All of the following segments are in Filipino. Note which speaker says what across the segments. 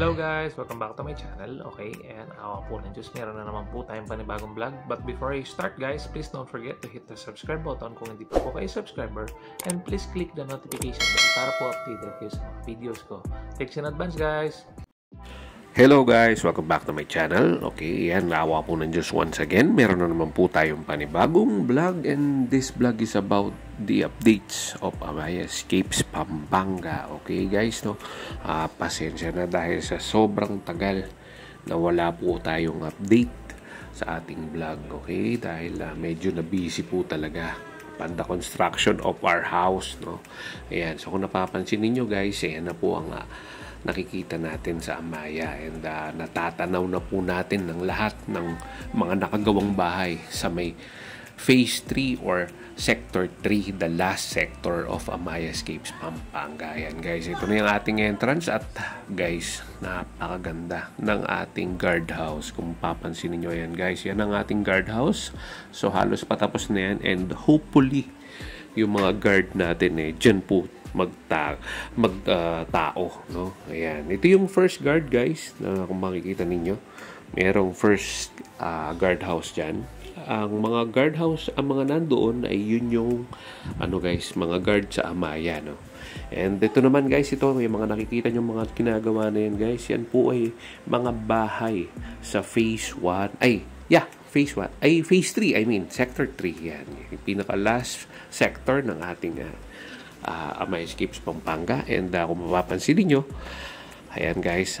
Speaker 1: Hello guys! Welcome back to my channel. Okay, and awa po ng Diyos, meron na naman po tayong panibagong vlog. But before I start guys, please don't forget to hit the subscribe button kung hindi pa po kayo subscriber. And please click the notification bell para po updated kayo sa mga videos ko. Thanks in advance guys!
Speaker 2: Hello guys! Welcome back to my channel. Okay, yan, awa po ng Diyos once again. Meron na naman po tayong panibagong vlog, and this vlog is about the updates of Amaya Escapes Pampanga. Okay guys, no? Pasensya na dahil sa sobrang tagal na wala po tayong update sa ating vlog. Okay, dahil medyo na busy po talaga on the construction of our house, no? Ayan, so kung napapansin niyo guys, ayan na po ang nakikita natin sa Amaya, and natatanaw na po natin ng lahat ng mga nakagawang bahay sa may Phase 3 or Sector 3, the last sector of Amaya Escapes Pampanga. Ayan guys, ito na yung ating entrance, at guys, napakaganda ng ating guardhouse. Kung papansin niyo, ayan guys, yan ang ating guardhouse. So halos patapos na yan, and hopefully yung mga guard natin dyan po magtao, no? Ayan, ito yung first guard guys, na kung makikita ninyo, merong first guardhouse dyan. Ang mga guardhouse, ang mga nandoon ay yun yung guys, mga guard sa Amaya, no? And ito naman guys, ito may mga nakikita nyo mga ginagawa na yan guys, yan po ay mga bahay sa Phase 1, Phase 1, Phase 3, Sector 3, yan, yung pinaka last sector ng ating Amaya Escapes Pampanga. And kung mapapansin niyo, ayan guys,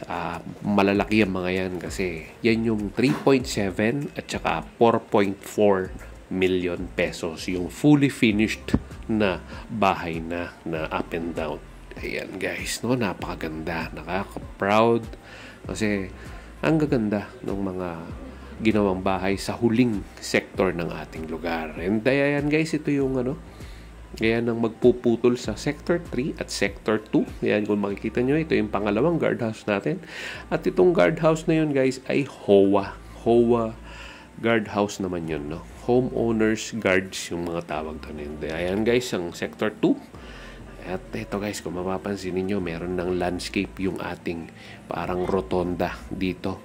Speaker 2: malalaki ang mga yan, kasi yan yung 3.7 at saka 4.4 million pesos yung fully finished na bahay na up and down. Ayan guys, no, napakaganda, nakaka-proud, kasi ang gaganda ng mga ginawang bahay sa huling sector ng ating lugar. And ayan guys, ito yung ayan ang magpuputol sa Sector 3 at Sector 2. Ayan, kung makikita nyo, ito yung pangalawang guardhouse natin. At itong guardhouse na yun guys ay HOA. HOA guardhouse naman yun, no? Homeowners Guards yung mga tawag doon. Ayan guys, ang Sector 2. At ito guys, kung mapapansin niyo, meron ng landscape yung ating parang rotonda dito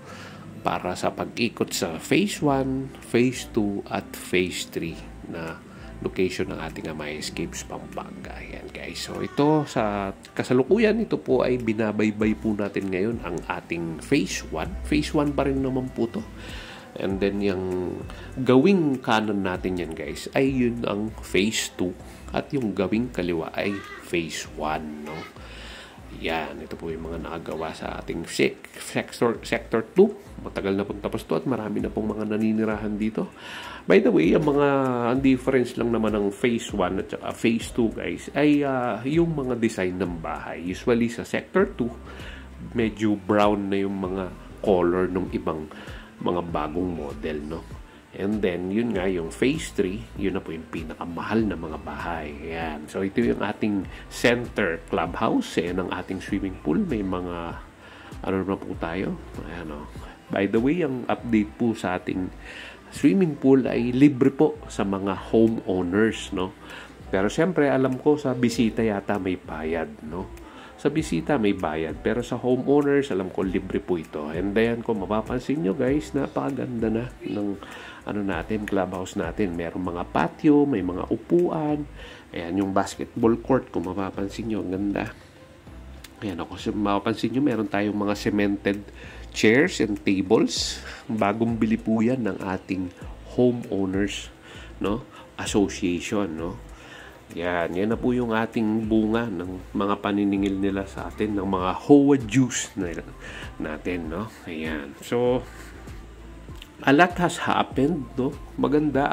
Speaker 2: para sa pag-ikot sa Phase 1, Phase 2 at Phase 3 na location ng ating Amaya Escapes Pampanga. Ayan guys. So ito sa kasalukuyan, ito po ay binabaybay po natin ngayon ang ating Phase 1. Phase 1 pa rin naman po to. And then yung gawing kanan natin yan guys ay yun ang Phase 2. At yung gawing kaliwa ay Phase 1, no? Yan, ito po yung mga nakagawa sa ating Sector 2. Matagal na pong tapos to at marami na pong mga naninirahan dito. By the way, ang difference lang naman ng Phase 1 at saka Phase 2 guys ay yung mga design ng bahay. Usually sa Sector 2, medyo brown na yung mga color ng ibang mga bagong model, no? And then, yun nga, yung Phase 3, yun na po yung pinakamahal na mga bahay. Ayan. So, ito yung ating center clubhouse. Ayan ang ating swimming pool. May mga, naman po tayo. Ayan, o. By the way, ang update po sa ating swimming pool ay libre po sa mga homeowners, no? Pero, siyempre, alam ko sa bisita yata may bayad, no? Sa bisita may bayad, pero sa homeowners, alam ko libre po ito. And then, kung mapapansin nyo guys, napakaganda na ng natin, clubhouse natin. Merong mga patio, may mga upuan. Ayan, yung basketball court, kung mapapansin nyo, ang ganda. Ayan, kung mapapansin nyo, meron tayong mga cemented chairs and tables. Bagong bili po yan ng ating homeowners, no, association, no. Yan na po yung ating bunga ng mga paniningil nila sa atin, ng mga HOA juice natin, no. Ayan. So, a lot has happened, no. Maganda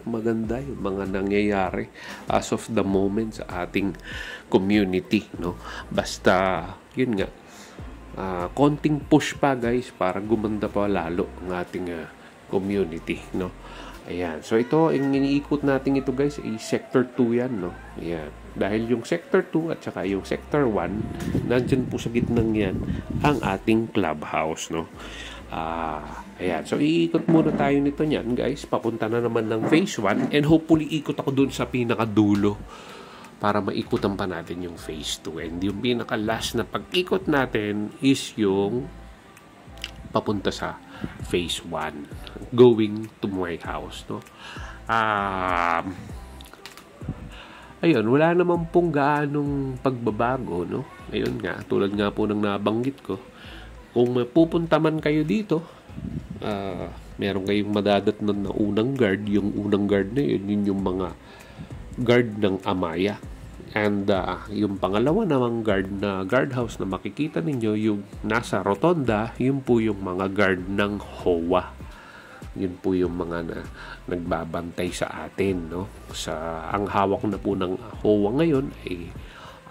Speaker 2: maganda yung mga nangyayari as of the moment sa ating community, no. Basta, yun nga, konting push pa guys para gumanda pa lalo ang ating community, no. Ayan. So, ito, yung iniikot natin ito guys, ay Sector 2 yan, no. Ayan. Dahil yung Sector 2 at saka yung Sector 1, nandyan po sa gitnang yan ang ating clubhouse, no. Ayan. So, iikot muna tayo nito niyan guys. Papunta na naman ng Phase 1, and hopefully ikot ako dun sa pinakadulo para maikutan pa natin yung phase 2. And yung pinaka-last na pag-ikot natin is yung papunta sa phase 1, going to my house, no? Ayun, wala naman pong gaanong pagbabago, no? Ayun nga, tulad nga po ng nabanggit ko, kung pupunta man kayo dito, meron kayong madadatnan na unang guard. Yung unang guard na yun yung mga guard ng Amaya. And yung pangalawa namang guard na guardhouse na makikita ninyo, yung nasa rotonda, yun po yung mga guard ng HOA. Yun po yung mga nagbabantay sa atin, no? Ang hawak na po ng HOA ngayon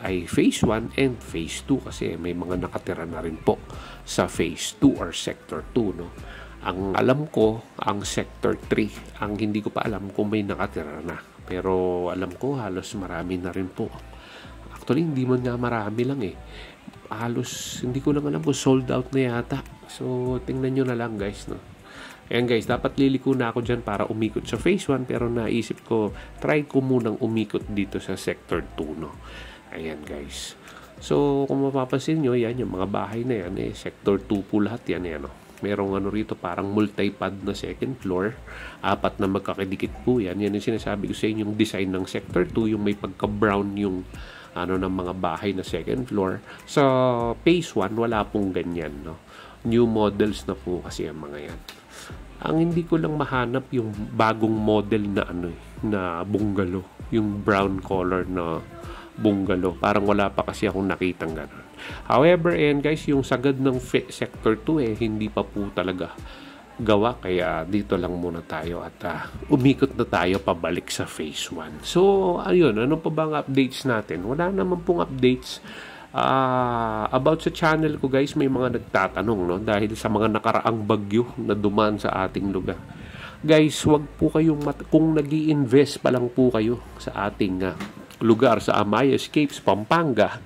Speaker 2: ay phase 1 and phase 2 kasi may mga nakatira na rin po sa phase 2 or sector 2, no? Ang alam ko, ang sector 3. Ang hindi ko pa alam kung may nakatira na. Pero alam ko halos marami na rin po. Actually, hindi man nga marami lang eh. Halos, hindi ko lang alam kung sold out na yata. So, tingnan nyo na lang guys, no? Ayan guys, dapat liliko na ako dyan para umikot sa phase 1. Pero naisip ko, try ko munang umikot dito sa sector 2, no? Ayan guys. So, kung mapapansin nyo, yan, yung mga bahay na yan, sector 2 po lahat yan, no? Merong rito, parang multi-pad na second floor. 4 na magkakadikit po yan. Yan yung sinasabi ko sa inyo, yung design ng sector 2, yung may pagka-brown yung ng mga bahay na second floor. Sa phase 1, wala pong ganyan, no? New models na po kasi ang mga yan. Ang hindi ko lang mahanap yung bagong model na na bungalow. Yung brown color na bungalow. Parang wala pa kasi akong nakitang gano'n. However, guys, yung sagad ng sector 2 hindi pa po talaga gawa. Kaya dito lang muna tayo at umikot na tayo pabalik sa phase 1. So, ayun. Ano pa bang updates natin? Wala naman pong updates. About sa channel ko guys, may mga nagtatanong, no? Dahil sa mga nakaraang bagyo na dumaan sa ating lugar. Guys, wag po kayong kung nag-i-invest pa lang po kayo sa ating lugar sa Amaya Escapes, Pampanga,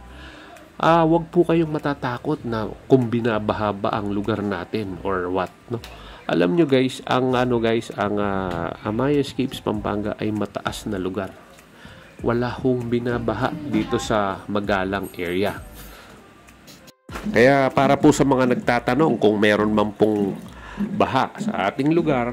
Speaker 2: wag po kayong matatakot na kung binabaha ba ang lugar natin or what, no? Alam nyo guys, ang Amaya Escapes, Pampanga ay mataas na lugar. Wala hong binabaha dito sa Magalang area. Kaya para po sa mga nagtatanong kung meron man pong baha sa ating lugar,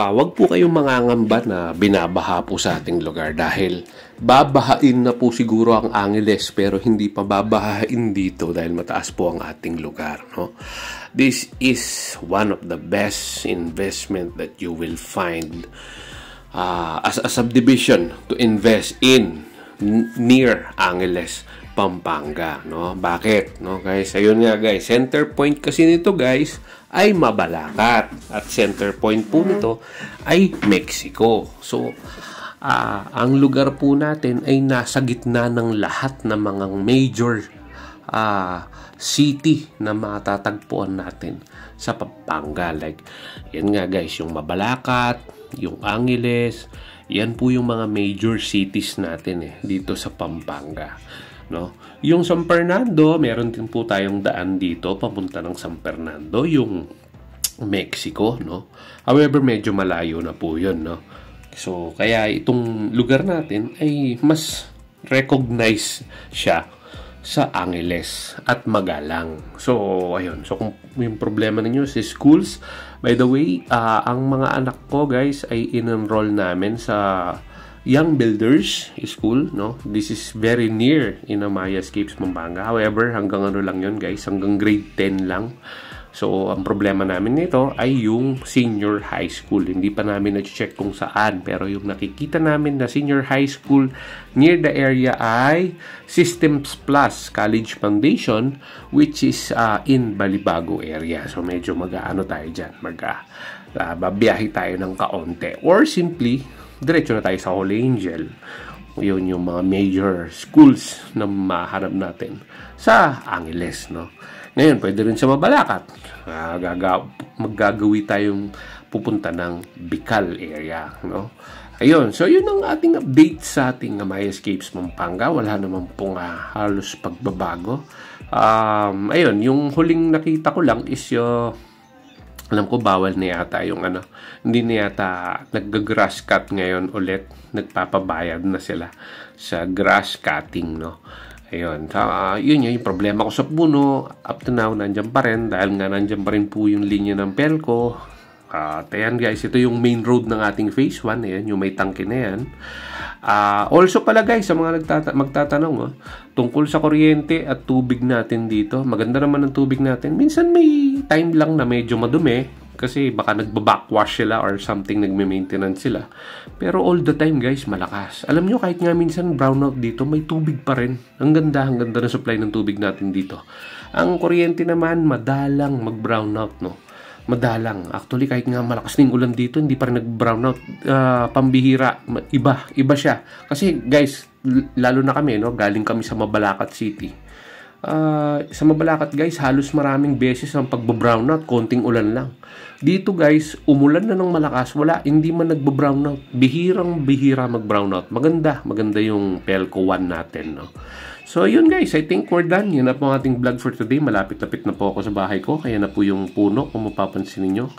Speaker 2: wag po kayong mangangamba na binabaha po sa ating lugar dahil babahain na po siguro ang Angeles pero hindi pa babahain dito dahil mataas po ang ating lugar, no? This is one of the best investment that you will find as a subdivision to invest in near Angeles, Pampanga, no? Bakit, no guys? Ayun nga guys, center point kasi nito guys ay Mabalacat at center point po nito ay Mexico. So ang lugar po natin ay nasa gitna ng lahat ng mga major city na matatagpuan natin sa Pampanga. Like, yan nga guys, yung Mabalacat, yung Angeles, yan po yung mga major cities natin dito sa Pampanga, no? Yung San Fernando, meron din po tayong daan dito papunta ng San Fernando, yung Mexico, no? However, medyo malayo na po yun, no? So, kaya itong lugar natin ay mas recognize siya sa Angeles at Magalang. So, ayun. So, kung yung problema ninyo sa schools, by the way, ang mga anak ko, guys, ay in-enroll namin sa Young Builders School, no? This is very near in Amaya Escapes, Pampanga. However, hanggang lang yun, guys. Hanggang grade 10 lang. So, ang problema namin nito ay yung senior high school. Hindi pa namin na-check kung saan. Pero yung nakikita namin na senior high school near the area ay Systems Plus College Foundation, which is in Balibago area. So, medyo mag-ano tayo dyan. Babiyahe tayo ng kaonte. Or simply, diretso na tayo sa Holy Angel. Yun yung mga major schools na mahanap natin sa Angeles, no? Ngayon, pwede rin sa Mabalacat. Maggagawi tayong pupunta ng Bicol area, no? Ayun, so yun ang ating update sa ating Amaya Escapes, Pampanga. Wala naman pong halos pagbabago. Ayun, yung huling nakita ko lang is Alam ko bawal na yata yung ano, hindi na yata nag-grass cut ngayon ulit. Nagpapabayad na sila sa grass cutting, no. Ayun. Yun yung problema ko sa puno. Up to now, nandyan pa rin. Dahil nga nandyan pa rin po yung linya ng Pelco. Ayan guys, ito yung main road ng ating phase 1. Ayan, yung may tangke na yan. Also pala guys, sa mga magtatanong, tungkol sa kuryente at tubig natin dito. Maganda naman ang tubig natin. Minsan may time lang na medyo madumi. Kasi baka nagbabackwash sila or something, nagme-maintenance sila. Pero all the time guys, malakas. Alam nyo, kahit nga minsan brownout dito, may tubig pa rin. Ang ganda na supply ng tubig natin dito. Ang kuryente naman, madalang mag-brownout, no? Madalang. Actually, kahit nga malakas ng ulan dito, hindi pa rin nag-brownout. Pambihira. Iba siya. Kasi guys, lalo na kami, no? Galing kami sa Mabalacat City. Sa Mabalacat guys, halos maraming beses ang pagbo-brownout, konting ulan lang. Dito guys, umulan na ng malakas, wala, hindi man nagbo-brownout. Bihira mag-brownout. Maganda yung Pelco 1 natin, no? So, yun guys, I think we're done. Yun na po ang ating vlog for today. Malapit-lapit na po ako sa bahay ko. Kaya na po yung puno, kung mapapansin ninyo.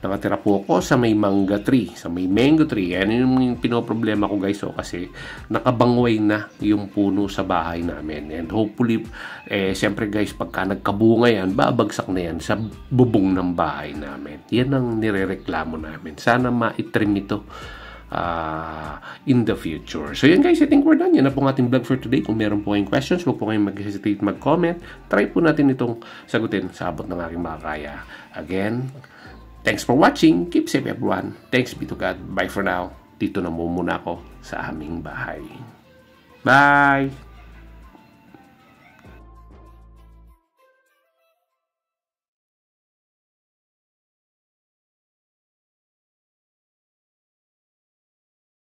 Speaker 2: Nakatira po ako sa may manga tree, sa may mango tree. Yan yung pinoproblema ko guys. So, kasi nakabangway na yung puno sa bahay namin. And hopefully, siyempre guys, pagka nagkabunga yan, babagsak na yan sa bubong ng bahay namin. Yan ang nirereklamo namin. Sana ma-trim ito in the future. So yun guys, I think we're done. Yan na po ang ating vlog for today. Kung meron po kayong questions, huwag po kayong mag-hesitate mag-comment. Try po natin itong sagutin sa abot ng aking makakaya. Again, thanks for watching. Keep safe everyone. Thanks be to God. Bye for now. Dito na muna ako sa aming bahay. Bye!